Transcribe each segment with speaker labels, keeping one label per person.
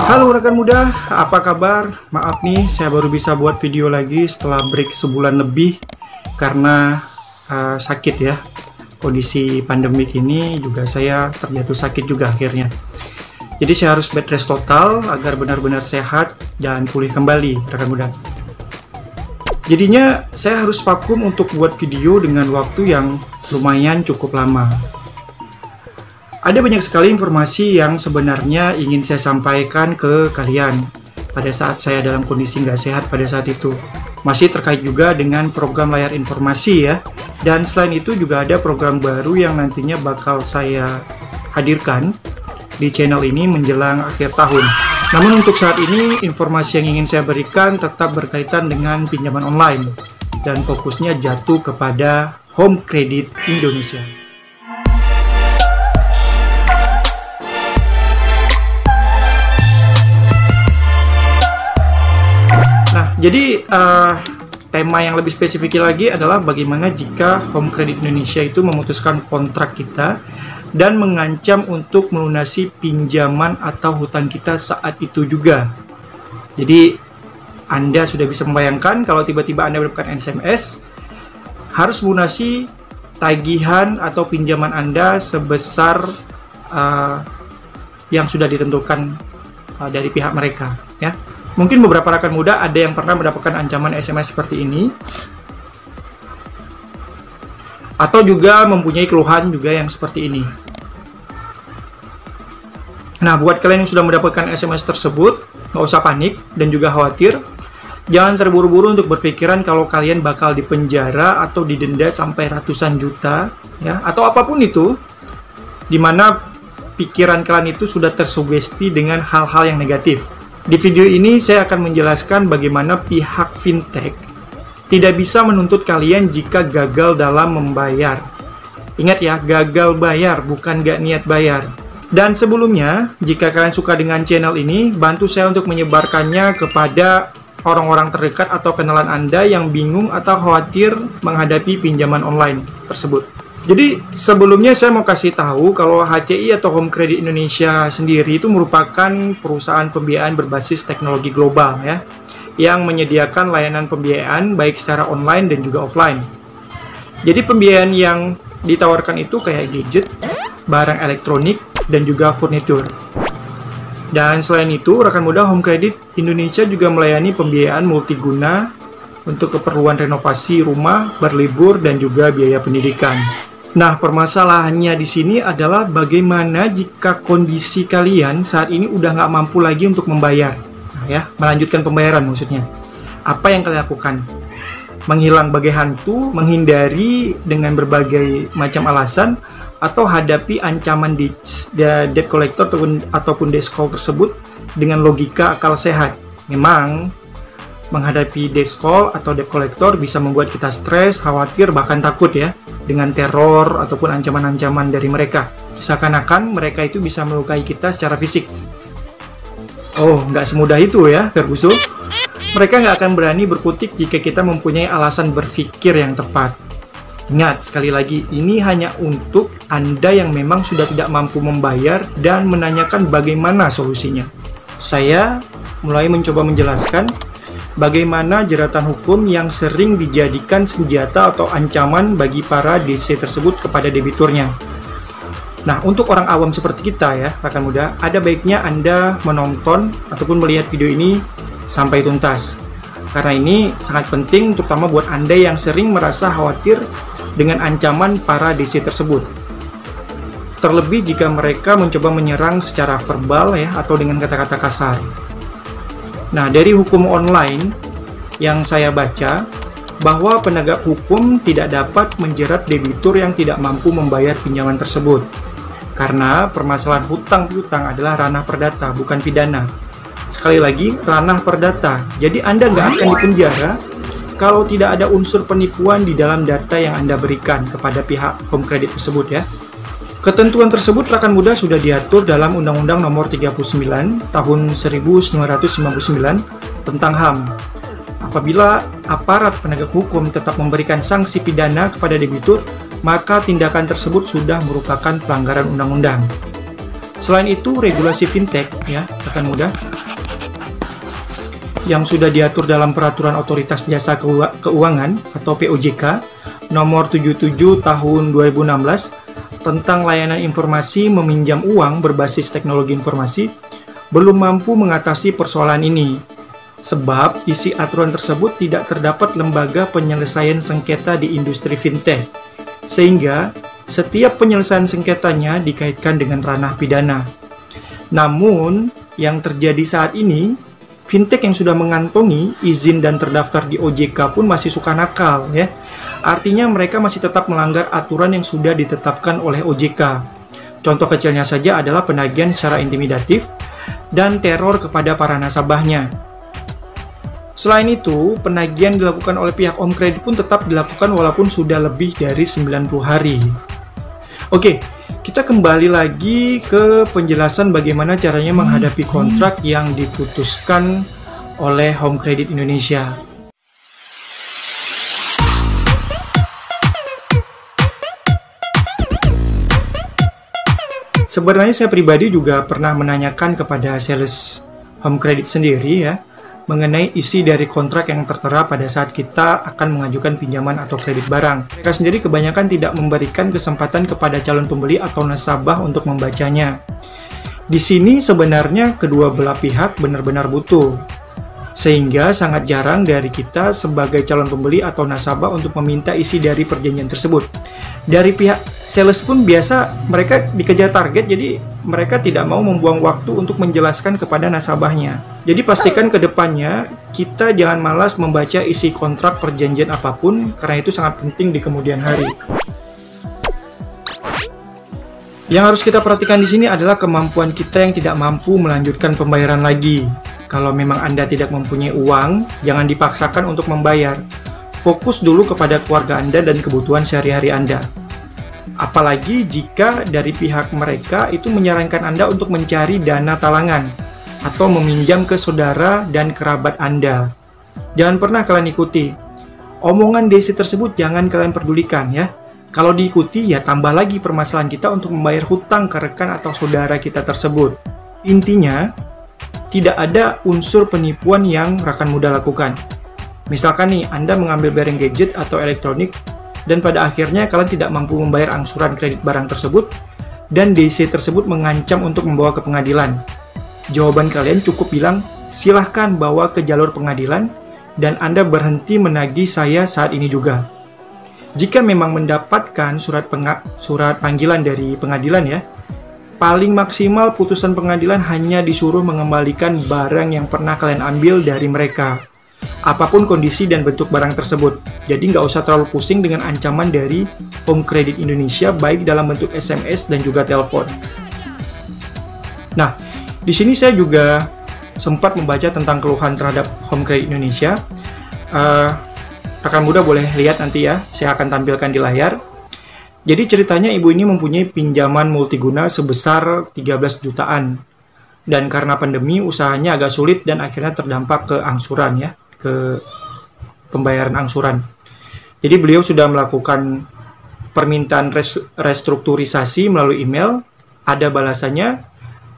Speaker 1: Halo rekan muda, apa kabar? Maaf nih, saya baru bisa buat video lagi setelah break sebulan lebih karena sakit ya. Kondisi pandemik ini juga saya terjatuh sakit juga akhirnya. Jadi saya harus bed rest total agar benar-benar sehat dan pulih kembali rekan muda. Jadinya saya harus vakum untuk buat video dengan waktu yang lumayan cukup lama. Ada banyak sekali informasi yang sebenarnya ingin saya sampaikan ke kalian pada saat saya dalam kondisi nggak sehat pada saat itu. Masih terkait juga dengan program layar informasi ya. Dan selain itu juga ada program baru yang nantinya bakal saya hadirkan di channel ini menjelang akhir tahun. Namun untuk saat ini informasi yang ingin saya berikan tetap berkaitan dengan pinjaman online dan fokusnya jatuh kepada Home Credit Indonesia. Jadi tema yang lebih spesifik lagi adalah bagaimana jika Home Credit Indonesia itu memutuskan kontrak kita dan mengancam untuk melunasi pinjaman atau hutang kita saat itu juga. Jadi Anda sudah bisa membayangkan kalau tiba-tiba Anda mendapatkan SMS harus melunasi tagihan atau pinjaman Anda sebesar yang sudah ditentukan dari pihak mereka ya. Mungkin beberapa rekan muda ada yang pernah mendapatkan ancaman SMS seperti ini, atau juga mempunyai keluhan juga yang seperti ini. Nah, buat kalian yang sudah mendapatkan SMS tersebut, nggak usah panik dan juga khawatir. Jangan terburu-buru untuk berpikiran kalau kalian bakal dipenjara atau didenda sampai ratusan juta, ya, atau apapun itu, di mana pikiran kalian itu sudah tersugesti dengan hal-hal yang negatif. Di video ini saya akan menjelaskan bagaimana pihak fintech tidak bisa menuntut kalian jika gagal dalam membayar. Ingat ya, gagal bayar bukan gak niat bayar. Dan sebelumnya, jika kalian suka dengan channel ini, bantu saya untuk menyebarkannya kepada orang-orang terdekat atau kenalan Anda yang bingung atau khawatir menghadapi pinjaman online tersebut. Jadi sebelumnya saya mau kasih tahu kalau HCI atau Home Credit Indonesia sendiri itu merupakan perusahaan pembiayaan berbasis teknologi global ya, yang menyediakan layanan pembiayaan baik secara online dan juga offline. Jadi pembiayaan yang ditawarkan itu kayak gadget, barang elektronik, dan juga furnitur. Dan selain itu, rekan muda, Home Credit Indonesia juga melayani pembiayaan multiguna untuk keperluan renovasi rumah, berlibur, dan juga biaya pendidikan. Nah, permasalahannya di sini adalah bagaimana jika kondisi kalian saat ini udah nggak mampu lagi untuk membayar, nah, ya, melanjutkan pembayaran maksudnya. Apa yang kalian lakukan? Menghilang bagai hantu, menghindari dengan berbagai macam alasan, atau hadapi ancaman debt collector ataupun debt call tersebut dengan logika akal sehat. Memang menghadapi debt call atau debt collector bisa membuat kita stres, khawatir, bahkan takut ya, dengan teror ataupun ancaman-ancaman dari mereka. Seakan-akan mereka itu bisa melukai kita secara fisik. Oh, nggak semudah itu ya, Ferguson. Mereka nggak akan berani berkutik jika kita mempunyai alasan berpikir yang tepat. Ingat, sekali lagi, ini hanya untuk Anda yang memang sudah tidak mampu membayar dan menanyakan bagaimana solusinya. Saya mulai mencoba menjelaskan bagaimana jeratan hukum yang sering dijadikan senjata atau ancaman bagi para DC tersebut kepada debiturnya. Nah, untuk orang awam seperti kita ya, rekan muda, ada baiknya Anda menonton ataupun melihat video ini sampai tuntas. Karena ini sangat penting terutama buat Anda yang sering merasa khawatir dengan ancaman para DC tersebut. Terlebih jika mereka mencoba menyerang secara verbal ya, atau dengan kata-kata kasar. Nah, dari hukum online yang saya baca, bahwa penegak hukum tidak dapat menjerat debitur yang tidak mampu membayar pinjaman tersebut. Karena permasalahan hutang piutang adalah ranah perdata, bukan pidana. Sekali lagi, ranah perdata. Jadi Anda nggak akan dipenjara kalau tidak ada unsur penipuan di dalam data yang Anda berikan kepada pihak Home Credit tersebut ya. Ketentuan tersebut rekan muda sudah diatur dalam Undang-Undang Nomor 39 Tahun 1999 tentang HAM. Apabila aparat penegak hukum tetap memberikan sanksi pidana kepada debitur, maka tindakan tersebut sudah merupakan pelanggaran undang-undang. Selain itu, regulasi fintech ya, rekan muda, yang sudah diatur dalam Peraturan Otoritas Jasa Keuangan atau POJK nomor 77 tahun 2016 tentang layanan informasi meminjam uang berbasis teknologi informasi belum mampu mengatasi persoalan ini. Sebab isi aturan tersebut tidak terdapat lembaga penyelesaian sengketa di industri fintech, sehingga setiap penyelesaian sengketanya dikaitkan dengan ranah pidana. Namun, yang terjadi saat ini, fintech yang sudah mengantongi izin dan terdaftar di OJK pun masih suka nakal, ya. Artinya mereka masih tetap melanggar aturan yang sudah ditetapkan oleh OJK. Contoh kecilnya saja adalah penagihan secara intimidatif dan teror kepada para nasabahnya. Selain itu, penagihan dilakukan oleh pihak Home Credit pun tetap dilakukan walaupun sudah lebih dari 90 hari. Oke, kita kembali lagi ke penjelasan bagaimana caranya menghadapi kontrak yang diputuskan oleh Home Credit Indonesia. Sebenarnya saya pribadi juga pernah menanyakan kepada sales Home Credit sendiri ya, mengenai isi dari kontrak yang tertera pada saat kita akan mengajukan pinjaman atau kredit barang. Mereka sendiri kebanyakan tidak memberikan kesempatan kepada calon pembeli atau nasabah untuk membacanya. Di sini sebenarnya kedua belah pihak benar-benar butuh, sehingga sangat jarang dari kita sebagai calon pembeli atau nasabah untuk meminta isi dari perjanjian tersebut. Dari pihak sales pun biasa mereka dikejar target, jadi mereka tidak mau membuang waktu untuk menjelaskan kepada nasabahnya. Jadi pastikan ke depannya kita jangan malas membaca isi kontrak perjanjian apapun, karena itu sangat penting di kemudian hari. Yang harus kita perhatikan di sini adalah kemampuan kita yang tidak mampu melanjutkan pembayaran lagi. Kalau memang Anda tidak mempunyai uang, jangan dipaksakan untuk membayar. Fokus dulu kepada keluarga Anda dan kebutuhan sehari-hari Anda. Apalagi jika dari pihak mereka itu menyarankan Anda untuk mencari dana talangan atau meminjam ke saudara dan kerabat Anda. Jangan pernah kalian ikuti. Omongan DC tersebut jangan kalian pedulikan ya. Kalau diikuti ya tambah lagi permasalahan kita untuk membayar hutang ke rekan atau saudara kita tersebut. Intinya, tidak ada unsur penipuan yang rekan muda lakukan. Misalkan nih, Anda mengambil barang gadget atau elektronik dan pada akhirnya kalian tidak mampu membayar angsuran kredit barang tersebut dan DC tersebut mengancam untuk membawa ke pengadilan. Jawaban kalian cukup bilang, silahkan bawa ke jalur pengadilan dan Anda berhenti menagih saya saat ini juga. Jika memang mendapatkan surat panggilan dari pengadilan ya, paling maksimal putusan pengadilan hanya disuruh mengembalikan barang yang pernah kalian ambil dari mereka. Apapun kondisi dan bentuk barang tersebut. Jadi nggak usah terlalu pusing dengan ancaman dari Home Credit Indonesia baik dalam bentuk SMS dan juga telepon. Nah, di sini saya juga sempat membaca tentang keluhan terhadap Home Credit Indonesia. Rekan muda boleh lihat nanti ya, saya akan tampilkan di layar. Jadi ceritanya ibu ini mempunyai pinjaman multiguna sebesar 13 jutaan. Dan karena pandemi usahanya agak sulit dan akhirnya terdampak ke angsuran ya, ke pembayaran angsuran. Jadi beliau sudah melakukan permintaan restrukturisasi melalui email, ada balasannya.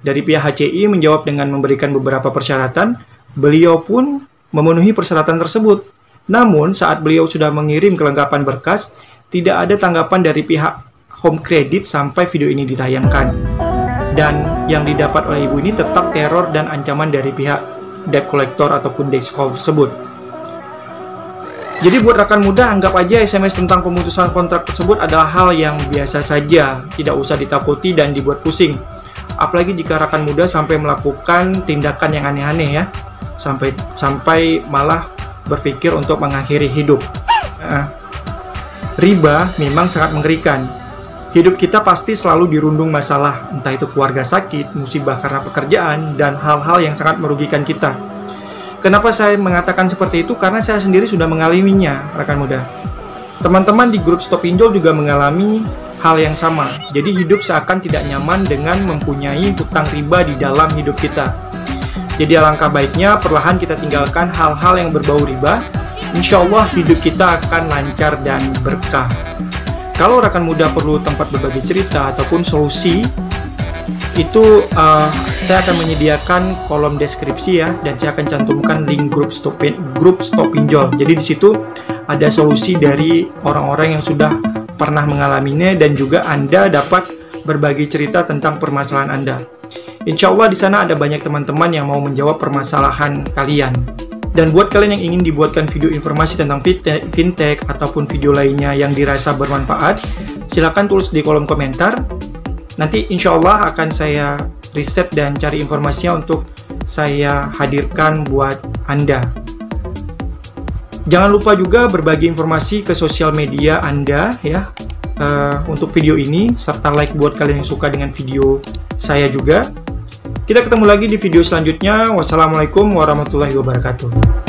Speaker 1: Dari pihak HCI menjawab dengan memberikan beberapa persyaratan, beliau pun memenuhi persyaratan tersebut. Namun saat beliau sudah mengirim kelengkapan berkas, tidak ada tanggapan dari pihak Home Credit sampai video ini ditayangkan. Dan yang didapat oleh ibu ini tetap teror dan ancaman dari pihak debt collector ataupun debt call tersebut. Jadi buat rekan muda, anggap aja SMS tentang pemutusan kontrak tersebut adalah hal yang biasa saja, tidak usah ditakuti dan dibuat pusing. Apalagi jika rekan muda sampai melakukan tindakan yang aneh-aneh ya, sampai malah berpikir untuk mengakhiri hidup. Riba memang sangat mengerikan. Hidup kita pasti selalu dirundung masalah, entah itu keluarga sakit, musibah karena pekerjaan, dan hal-hal yang sangat merugikan kita. Kenapa saya mengatakan seperti itu? Karena saya sendiri sudah mengalaminya, rekan muda. Teman-teman di grup Stop Pinjol juga mengalami hal yang sama. Jadi hidup seakan tidak nyaman dengan mempunyai hutang riba di dalam hidup kita. Jadi alangkah baiknya perlahan kita tinggalkan hal-hal yang berbau riba. Insya Allah hidup kita akan lancar dan berkah. Kalau rekan muda perlu tempat berbagi cerita ataupun solusi itu saya akan menyediakan kolom deskripsi ya, dan saya akan cantumkan link grup stop pinjol. Jadi di situ ada solusi dari orang-orang yang sudah pernah mengalaminya, dan juga Anda dapat berbagi cerita tentang permasalahan Anda. Insya Allah di sana ada banyak teman-teman yang mau menjawab permasalahan kalian. Dan buat kalian yang ingin dibuatkan video informasi tentang fintech ataupun video lainnya yang dirasa bermanfaat, silakan tulis di kolom komentar. Nanti insya Allah akan saya riset dan cari informasinya untuk saya hadirkan buat Anda. Jangan lupa juga berbagi informasi ke sosial media Anda ya, untuk video ini, serta like buat kalian yang suka dengan video saya juga. Kita ketemu lagi di video selanjutnya. Wassalamualaikum warahmatullahi wabarakatuh.